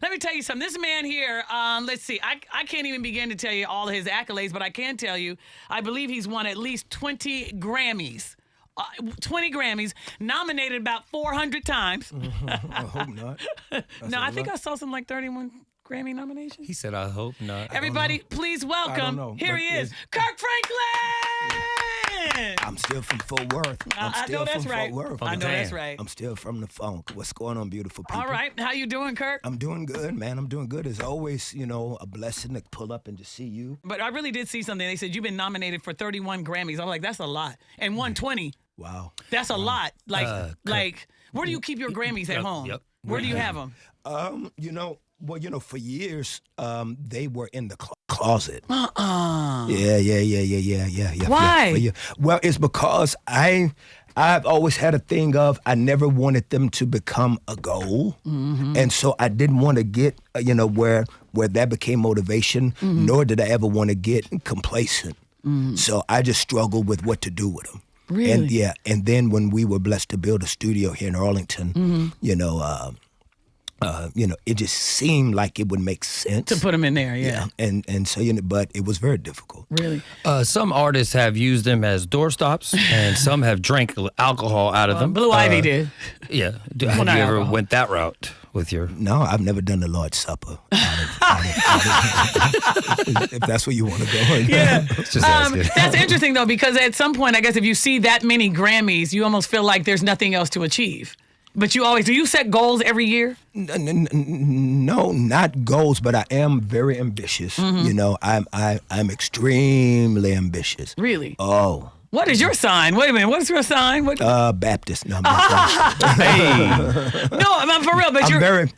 Let me tell you something. This man here, let's see, I can't even begin to tell you all of his accolades, but I can tell you, I believe he's won at least 20 Grammys. 20 Grammys, nominated about 400 times. I hope not. No, I think I saw something like 31 Grammy nominations. He said, I hope not. Everybody, please welcome. Here he is, Kirk Franklin. I'm still from Fort Worth. I know that's right. Fort Worth. I know that's right. I'm still from the funk. What's going on, beautiful people? All right. How you doing, Kirk? I'm doing good, man. I'm doing good. It's always, a blessing to pull up and to see you. But I really did see something. They said you've been nominated for 31 Grammys. I'm like, that's a lot. And won 20. Wow. That's a lot. Like, where do you keep your Grammys at home? Yep. Where do you have them? For years, they were in the closet. Yeah. Why? Yeah. Well, it's because I've always had a thing of I never wanted them to become a goal, and so I didn't want to get where that became motivation. Nor did I ever want to get complacent. So I just struggled with what to do with them. Really? And then when we were blessed to build a studio here in Arlington, it just seemed like it would make sense To put them in there, yeah. And so but it was very difficult. Really? Some artists have used them as doorstops, and some have drank alcohol out of them. Blue Ivy did. Yeah. Have you not ever alcohol. went that route with your... No, I've never done the Lord's Supper. If that's where you want to go. Yeah. Just asking. That's interesting, though, because at some point, I guess if you see that many Grammys, you almost feel like there's nothing else to achieve. But do you set goals every year? No, not goals, but I am very ambitious. I'm extremely ambitious. Really? Oh. What is your sign? Wait a minute. What's your sign? What? Baptist. No, I'm not No, I'm for real. But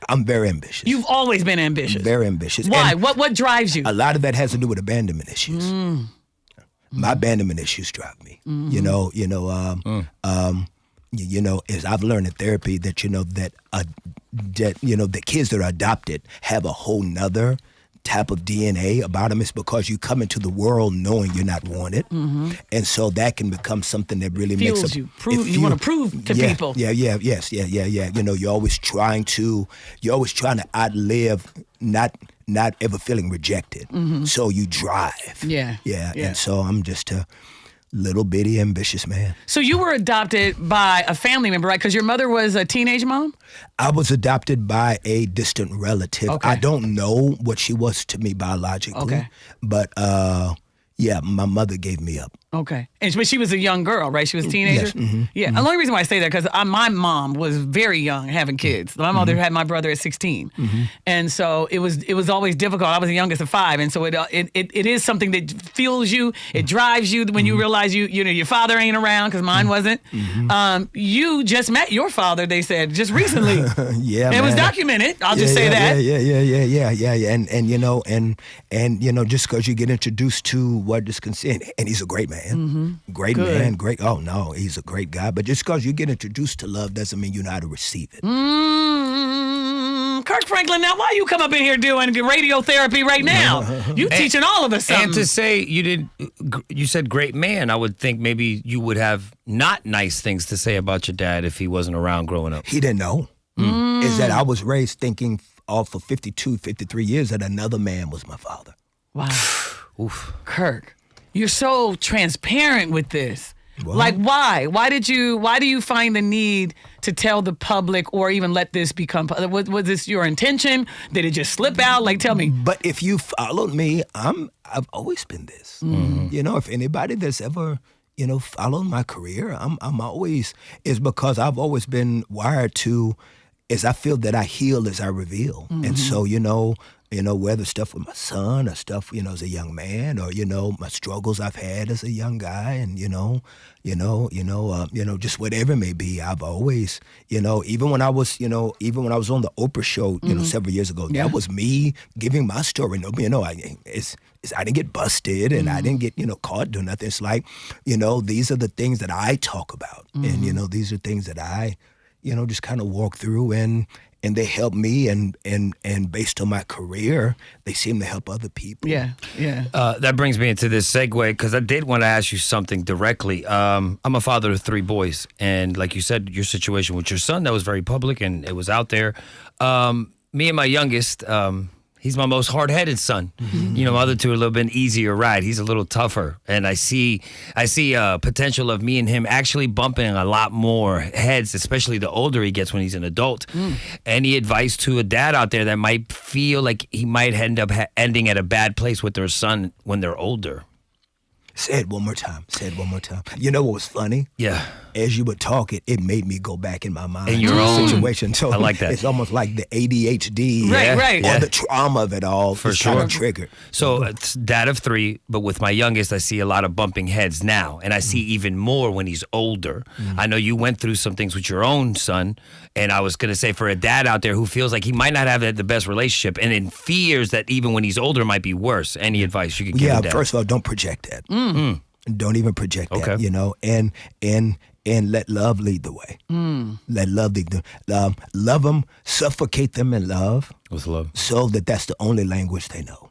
I'm very ambitious. You've always been ambitious. Very ambitious. Why? And What drives you? a lot of that has to do with abandonment issues. My abandonment issues drive me. As I've learned in therapy that the kids that are adopted have a whole nother type of DNA about them. It's because you come into the world knowing you're not wanted, and so that can become something that really Fuels makes you. You want to prove to people. Yes. You're always trying to outlive not ever feeling rejected. So you drive. Yeah. And so I'm just a little bitty ambitious man. So you were adopted by a family member, right? Because your mother was a teenage mom? I was adopted by a distant relative. Okay. I don't know what she was to me biologically. Okay. But my mother gave me up. Okay. But she was a young girl, right? She was a teenager? Yes. Yeah. The only reason why I say that, because my mom was very young having kids. My mother had my brother at 16. And so it was always difficult. I was the youngest of 5. And so it is something that fuels you. It drives you when you realize your father ain't around, because mine wasn't. You just met your father, they said, just recently. Yeah, It was documented. I'll just say that. And just because you get introduced to what is considered, and he's a great man. Great Good. man, great. Oh no, he's a great guy. But just because you get introduced to love doesn't mean you know how to receive it. Kirk Franklin, now why you come up in here doing radio therapy right now? You teaching all of us something. And to say you said great man, I would think maybe you would have not nice things to say about your dad if he wasn't around growing up. He didn't know. Is that I was raised thinking all for 52, 53 years that another man was my father. Wow. Oof. Kirk, you're so transparent with this. Well, Like, why? Why do you find the need to tell the public or even let this become, was this your intention? Did it just slip out? Like, tell me. But if you followed me, I've always been this. If anybody that's ever, followed my career, I'm always, it's because I've always been wired to, as I feel that I heal as I reveal. And so, whether stuff with my son or stuff, as a young man, or, my struggles I've had as a young guy, and, just whatever it may be, I've always, even when I was on the Oprah show, several years ago, that was me giving my story. I didn't get busted, and I didn't get, caught doing nothing. It's like, these are the things that I talk about. And, these are things that I, just kind of walk through, and they help me, and based on my career, they seem to help other people. Yeah. That brings me into this segue, because I did want to ask you something directly. I'm a father of 3 boys, and like you said, your situation with your son, that was very public and it was out there. me and my youngest, he's my most hard-headed son. You know, my other two are a little bit easier ride. He's a little tougher, and I see potential of me and him actually bumping a lot more heads, especially the older he gets when he's an adult. Any advice to a dad out there that might feel like he might end up ending at a bad place with their son when they're older? Say it one more time. Say it one more time. You know what was funny? Yeah. As you would talk, it made me go back in my mind In your to the own situation. So I like that. It's almost like the ADHD, Right. or the trauma of it all, For is sure. kind of triggered. So it's dad of 3, but with my youngest, I see a lot of bumping heads now, and I see even more when he's older. I know you went through some things with your own son, and I was going to say for a dad out there who feels like he might not have the best relationship and in fears that even when he's older it might be worse, any advice you could give a dad? First of all, don't project that. Don't even project that, you know, and let love lead the way. Let love lead the love them, suffocate them in love. With love. So that's the only language they know.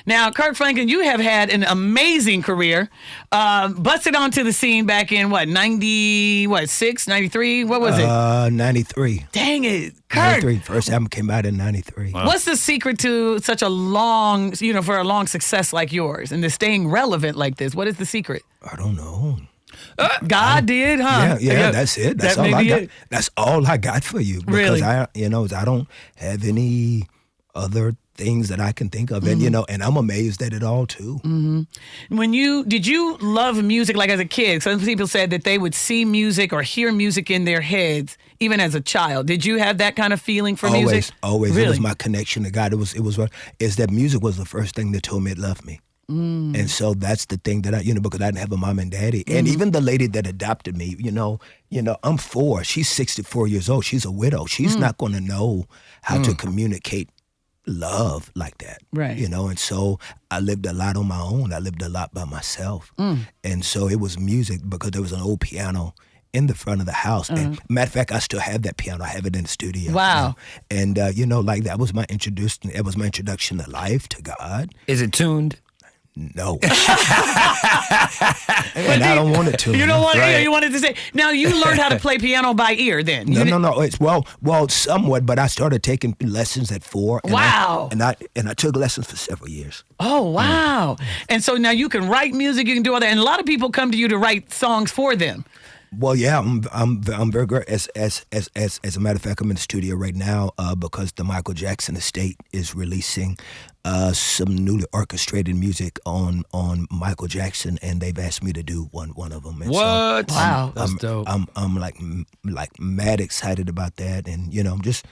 Now, Kirk Franklin, you have had an amazing career. Busted onto the scene back in 96, 93? What was it? 93. Dang it. Kirk. 93. First album came out in 93. Wow. What's the secret to such a long, for a long success like yours and to staying relevant like this? What is the secret? I don't know. God did, huh? Yeah, that's it. That's That all may I be got. it. That's all I got for you. Because Really? I don't have any other things that I can think of. And, and I'm amazed at it all too. Did you love music like as a kid? Some people said that they would see music or hear music in their heads even as a child. Did you have that kind of feeling for music? Always. Really? It was my connection to God. It's that music was the first thing that told me it loved me. And so that's the thing that because I didn't have a mom and daddy. And even the lady that adopted me, I'm 4. She's 64 years old. She's a widow. She's not going to know how to communicate love like that. Right. And so I lived a lot on my own. I lived a lot by myself. And so it was music because there was an old piano in the front of the house. And matter of fact, I still have that piano. I have it in the studio. Wow. And like that was my introduction. It was my introduction to life, to God. Is it tuned? No. And I don't want it to. You don't want Right. You wanted to say. Now you learned how to play piano by ear then. No. It's well, somewhat. But I started taking lessons at 4. And Wow. I took lessons for several years. Oh, wow. And so now you can write music, you can do all that. And a lot of people come to you to write songs for them. Well, yeah, I'm very good. As a matter of fact, I'm in the studio right now because the Michael Jackson estate is releasing some newly orchestrated music on Michael Jackson, and they've asked me to do one of them. And What? So Wow. That's dope. I'm like mad excited about that, and I'm just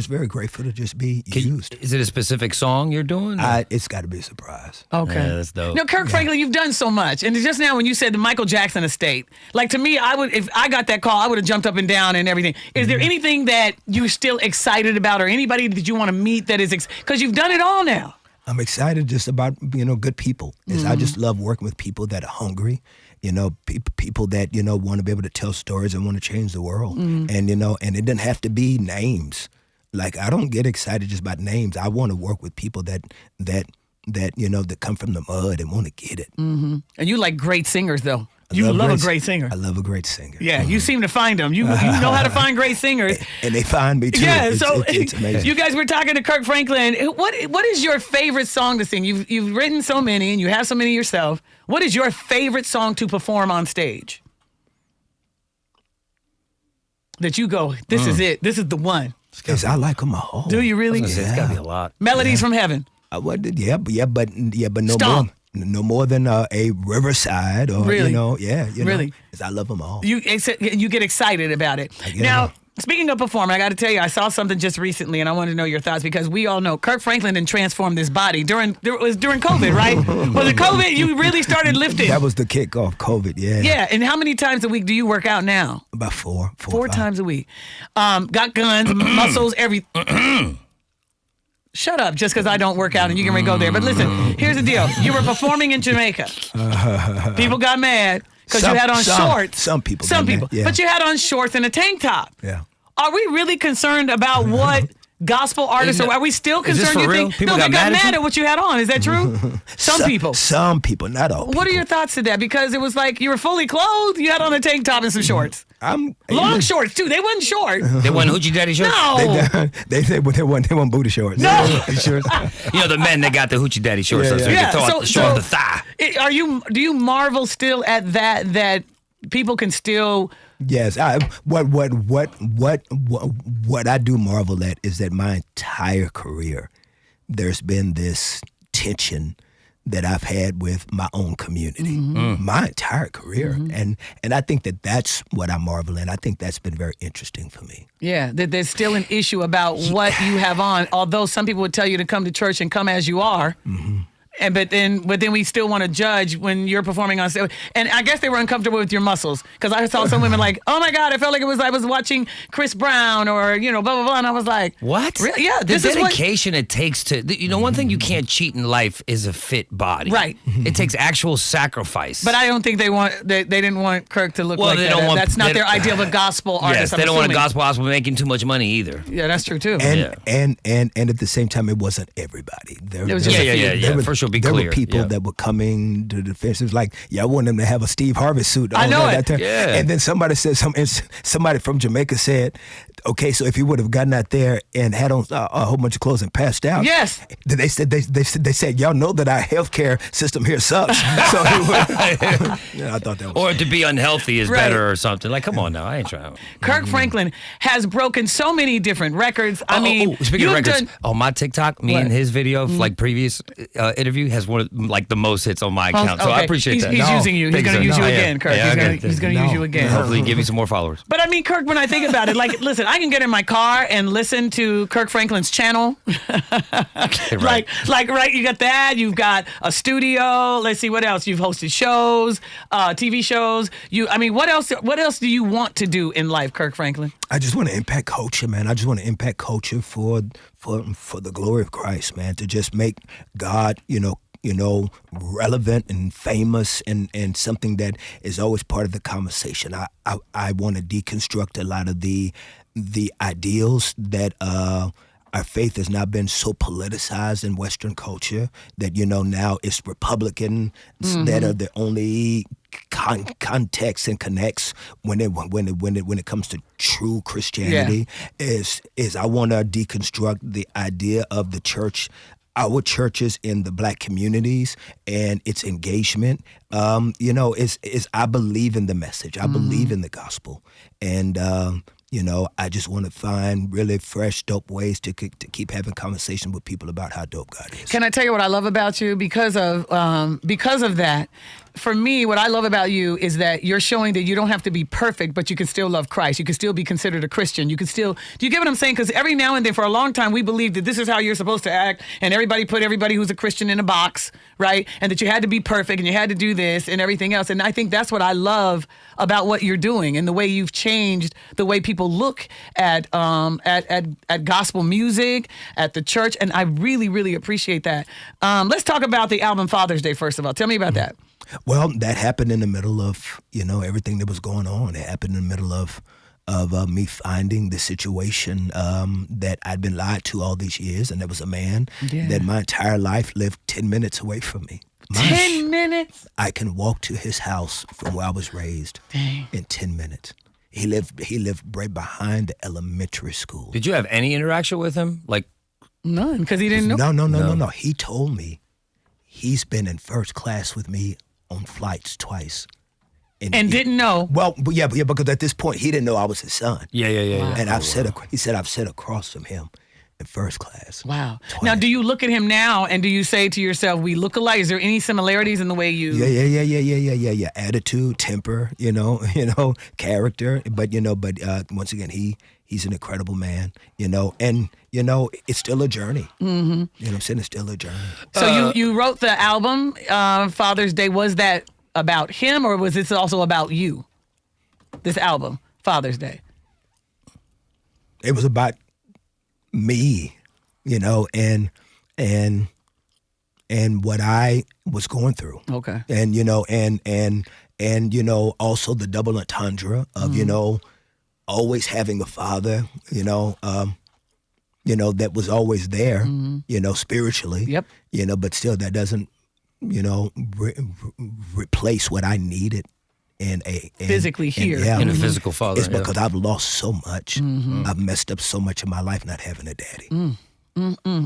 very grateful to just be used. Is it a specific song you're doing? It's got to be a surprise. Okay. Yeah, that's dope. Now, Kirk Franklin, you've done so much. And just now when you said the Michael Jackson estate, like to me, if I got that call, I would have jumped up and down and everything. Is there anything that you're still excited about or anybody that you want to meet that is, because you've done it all now? I'm excited just about, good people. I just love working with people that are hungry, people that, want to be able to tell stories and want to change the world. And, and it doesn't have to be names. Like, I don't get excited just about names. I want to work with people that come from the mud and want to get it. And you like great singers, though. You love a great singer. I love a great singer. Yeah, you seem to find them. You know how to find great singers. And they find me too. Yeah, It's amazing. You guys were talking to Kirk Franklin. What is your favorite song to sing? You've written so many and you have so many yourself. What is your favorite song to perform on stage? That you go, this is it. This is the one. Because I like them all. Do you really? It's got to be a lot. Melodies from Heaven. But no Stomp. more. No more than a Riverside or, Really? Really? Because I love them all. You get excited about it. Now, speaking of performing, I got to tell you, I saw something just recently, and I wanted to know your thoughts because we all know Kirk Franklin didn't transform this body it was during COVID, right? Was it COVID? You really started lifting. That was the kickoff, COVID, yeah. Yeah, and how many times a week do you work out now? About four. 4 times a week. Got guns, muscles, everything. Shut up, just because I don't work out and you can go there. But listen, here's the deal. You were performing in Jamaica. People got mad because you had on shorts. Some people. Yeah. But you had on shorts and a tank top. Yeah. Are we really concerned about what gospel artists are we still Is this concerned? for You real? think People they got got mad at mad you? at what you had on? Is that true? Some people. Some people, not all people. What are your thoughts to that? Because it was like you were fully clothed, you had on a tank top and some shorts. Long shorts too. They wasn't short. They weren't hoochie daddy shorts? No. They said they want booty shorts. No. Shorts. You know, the men that got the hoochie daddy shorts, so you Yeah, can show off the thigh. Do you marvel still at that people can still? Yes. What I do marvel at is that my entire career, there's been this tension that I've had with my own community, my entire career, and I think that's what I marvel at. I think that's been very interesting for me. Yeah, that there's still an issue about what you have on. Although some people would tell you to come to church and come as you are. But then we still want to judge when you're performing on stage. And I guess they were uncomfortable with your muscles because I saw some women like, oh my God, I felt like I was watching Chris Brown or blah blah blah, and I was like, what? Really? Yeah, the dedication it takes to one thing you can't cheat in life is a fit body. Right. It takes actual sacrifice. But I don't think they didn't want Kirk to look like that. That's not their idea of a gospel artist. Yes, they don't want a gospel artist making too much money either. Yeah, that's true too. And at the same time, it wasn't everybody. It was just for sure. Be there clear. Were people that were coming to the defense. It was like, I want them to have a Steve Harvey suit. I know it. Yeah. And then somebody said somebody from Jamaica said, okay, so if he would have gotten out there and had on a whole bunch of clothes and passed out, yes, they said y'all know that our healthcare system here sucks. So I thought that was, or to be unhealthy is better or something. Like, come on now, I ain't trying. Kirk Franklin has broken so many different records. I mean, speaking of records, on my TikTok, me and his video, like previous interview, has one of like the most hits on my account. So I appreciate that. He's using you. He's going to use you again, Kirk. He's going to use you again. Hopefully, give you some more followers. But I mean, Kirk, when I think about it, like, listen, I can get in my car and listen to Kirk Franklin's channel. Right. Right, you got that. You've got a studio. Let's see, what else? You've hosted shows, TV shows. What else do you want to do in life, Kirk Franklin? I just want to impact culture, man. I just want to impact culture for the glory of Christ, man. To just make God, relevant and famous and something that is always part of the conversation. I want to deconstruct a lot of the ideals that our faith has now been so politicized in Western culture that now it's Republicans that are the only context and connects when it comes to true Christianity. Is I want to deconstruct the idea of the church. Our churches in the Black communities and its engagement, is I believe in the message. I believe in the gospel, and I just want to find really fresh, dope ways to keep having conversation with people about how dope God is. Can I tell you what I love about you? Because of that, for me, what I love about you is that you're showing that you don't have to be perfect, but you can still love Christ. You can still be considered a Christian. You can still, do you get what I'm saying? Because every now and then, for a long time, we believed that this is how you're supposed to act, and everybody put everybody who's a Christian in a box, right? And that you had to be perfect, and you had to do this and everything else. And I think that's what I love about what you're doing and the way you've changed the way people look at gospel music, at the church, and I really, really appreciate that. Let's talk about the album Father's Day, first of all. Tell me about that. Well, that happened in the middle of, everything that was going on. It happened in the middle of me finding the situation that I'd been lied to all these years. And there was a man that my entire life lived 10 minutes away from me. 10 minutes? I can walk to his house from where I was raised in 10 minutes. He lived right behind the elementary school. Did you have any interaction with him? Like, none, because he didn't know. No. He told me he's been in first class with me on flights twice. And didn't know. Well, yeah, because at this point he didn't know I was his son. Yeah. Wow. And he said I've sat across from him in first class. Wow. Twice. Now, do you look at him now and do you say to yourself, we look alike? Is there any similarities in the way you? Yeah. Attitude, temper, character. But once again, he's an incredible man, and it's still a journey. Mm-hmm. You know what I'm saying? It's still a journey. So you wrote the album, Father's Day. Was that about him, or was this also about you? This album, Father's Day. It was about me, and what I was going through. Okay. And also the double entendre of always having a father, that was always there, spiritually. Yep. But still that doesn't, replace what I needed physically here. Yeah, And a physical father. it's because I've lost so much. I've messed up so much in my life not having a daddy.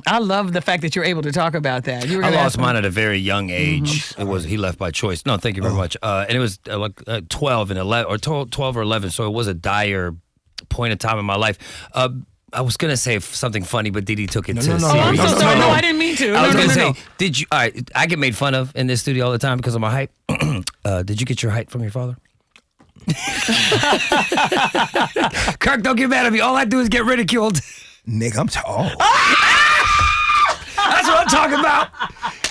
I love the fact that you're able to talk about that. You were I gonna lost ask mine at a very young age. It was he left by choice. No, thank you very much. And it was 12 and 11 or 12 or 11. So it was a dire point of time in my life. I was gonna say something funny, but DeDe took it too serious. Oh, I'm so sorry. No, I didn't mean to. I was No, gonna no, say, did you? All right, I get made fun of in this studio all the time because of my height. Did you get your height from your father? Kirk, don't get mad at me. All I do is get ridiculed. Nigga, I'm tall. That's what I'm talking about.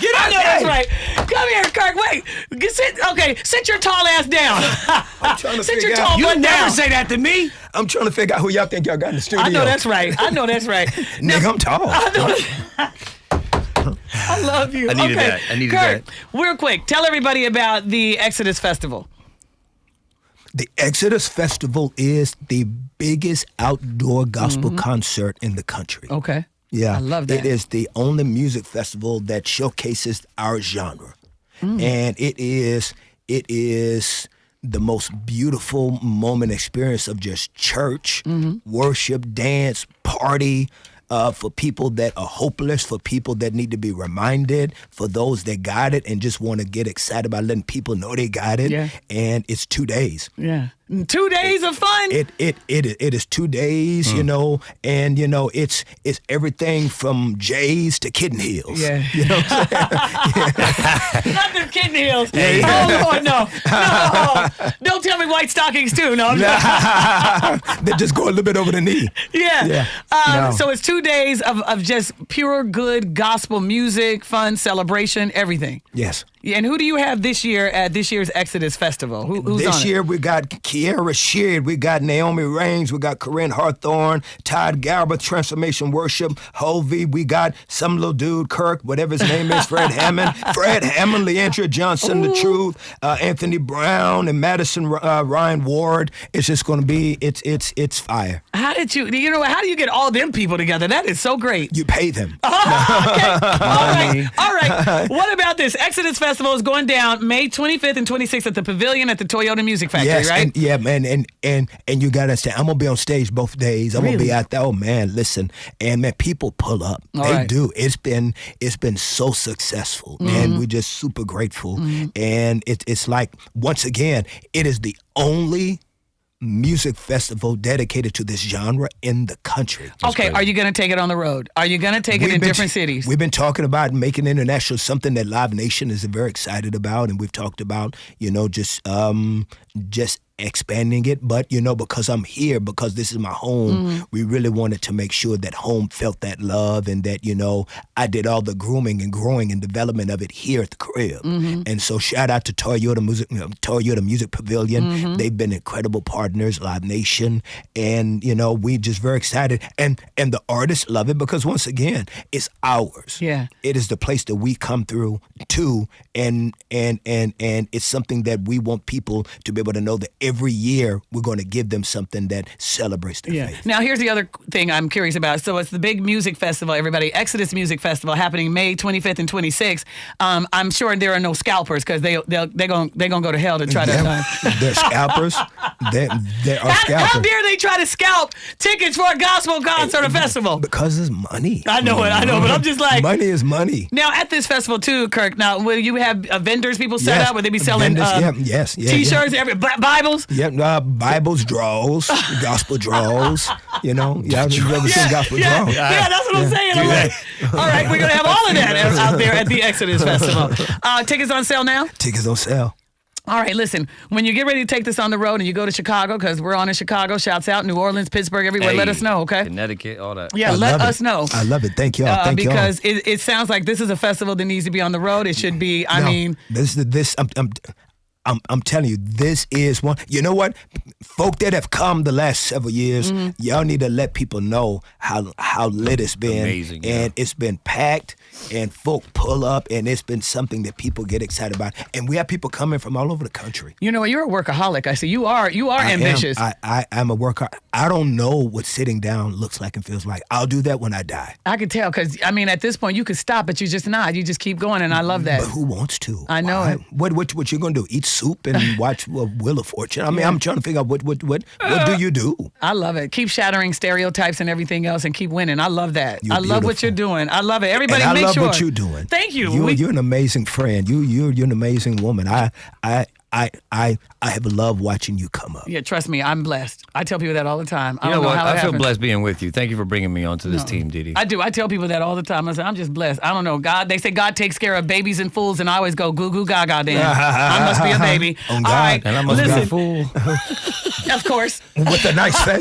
Get out I know that's right. Come here, Kirk. Wait. Sit your tall ass down. I'm trying to Sit figure your out. tall You butt never down. say that to me. I'm trying to figure out who y'all think y'all got in the studio. I know that's right. Nigga, I'm tall. I love you. I needed okay. that. I needed Kirk, that. real quick, tell everybody about the Exodus Festival. The Exodus Festival is the biggest outdoor gospel concert in the country. Okay. Yeah, I love that. It is the only music festival that showcases our genre, and it is the most beautiful moment experience of just church, worship, dance, party. For people that are hopeless, for people that need to be reminded, for those that got it and just want to get excited about letting people know they got it. Yeah. And it's 2 days. Yeah. 2 days of fun. It is 2 days, you know, and you know it's everything from J's to Kitten Heels. Yeah. You know what I'm saying? Not the kitten heels. Oh, Lord, no. Don't tell me white stockings, too. No. They just go a little bit over the knee. Yeah. No. So it's 2 days of just pure good gospel music, fun, celebration, everything. Yes. Yeah, and who do you have this year at this year's Exodus Festival? Who's This on year we got Kiara Sheard, we got Naomi Raines, we got Corinne Hawthorne, Todd Garber, Transformation Worship, Hovey, we got some little dude, Kirk, whatever his name is, Fred Hammond, Leandria Johnson, The Truth, Anthony Brown, and Madison Ryan Ward. It's just going to be, it's fire. How did how do you get all them people together? That is so great. You pay them. Okay. All right. What about this? Exodus Festival is going down May 25th and 26th at the Pavilion at the Toyota Music Factory, Yes, right? and, yeah, man, and you gotta understand, I'm gonna be on stage both days. I'm gonna be out there. Oh man, listen, and man, people pull up. They do. It's been so successful, and we're just super grateful. And it's like, once again, it is the only music festival dedicated to this genre in the country. Okay, are you going to take it on the road? Are you going to take it in different cities? We've been talking about making international, something that Live Nation is very excited about, and we've talked about, just expanding it. But, because I'm here, because this is my home, we really wanted to make sure that home felt that love, and that, I did all the grooming and growing and development of it here at the crib. And so shout out to Toyota Music Pavilion. They've been incredible partners, Live Nation, and, we just very excited. And the artists love it because, once again, it's ours. Yeah. It is the place that we come through to, and it's something that we want people to be able to know that every year we're going to give them something that celebrates their faith. Now, here's the other thing I'm curious about. So it's the big music festival, everybody, Exodus Music Festival, happening May 25th and 26th. I'm sure there are no scalpers because they're gonna go to hell to try to. They're scalpers. There are scalpers. How dare they try to scalp tickets for a gospel concert or festival? Because it's money. I know, but I'm just like, money is money. Now at this festival too, Kirk. Now will you have vendors, people set up? Will they be selling vendors, T-shirts, Bibles? Yep, Bibles, draws, gospel draws. Y'all ever seen gospel draws? Yeah, that's what I'm saying. I'm like, all right, we're gonna have all of that out there at the Exodus Festival. Tickets on sale now? Tickets on sale. All right, listen, when you get ready to take this on the road and you go to Chicago, because we're on in Chicago, shouts out, New Orleans, Pittsburgh, everywhere, let us know, okay? Connecticut, all that. Yeah, let us know. I love it. Thank y'all. Thank y'all. Because it sounds like this is a festival that needs to be on the road. It should be, I'm telling you, this is one. You know what? Folk that have come the last several years, y'all need to let people know how lit it's been. Amazing, and it's been packed, and folk pull up, and it's been something that people get excited about. And we have people coming from all over the country. You know, you're a workaholic. I see you are ambitious. I'm a worker. I don't know what sitting down looks like and feels like. I'll do that when I die. I can tell because, at this point, you could stop, but you just not. You just keep going, and I love that. But who wants to? I know it. What you going to do? Eat soup and watch Wheel of Fortune. I mean, I'm trying to figure out what do you do? I love it. Keep shattering stereotypes and everything else and keep winning. I love that. You're I love what beautiful. you're doing. I love it. Everybody And I make love sure. what you're doing. Thank you. You're an amazing friend. You're an amazing woman. I have loved watching you come up. Yeah, trust me, I'm blessed. I tell people that all the time. I You know don't know what? how it I feel happens. blessed being with you. Thank you for bringing me onto this team, DeDe. I do. I tell people that all the time. I say, I'm just blessed. I don't know. God, they say God takes care of babies and fools, and I always go, goo goo gaga then. I must be a baby. On All God. right. And I must be a Listen, fool. of course. With the nice fade.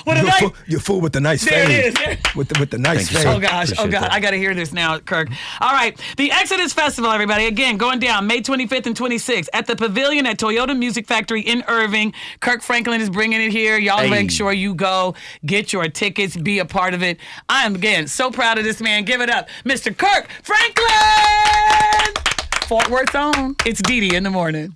What a you're, nice- you're full with the nice There fade. it is. With the nice Thank you, fade. sir. Oh gosh, Appreciate God, that. I got to hear this now, Kirk. All right, the Exodus Festival, everybody, again, going down May 25th and 26th at the Pavilion at Toyota Music Factory in Irving. Kirk Franklin is bringing it here. Y'all Hey. make sure you go, get your tickets, be a part of it. I am, again, so proud of this man. Give it up, Mr. Kirk Franklin! Fort Worth's own. It's DeDe in the morning.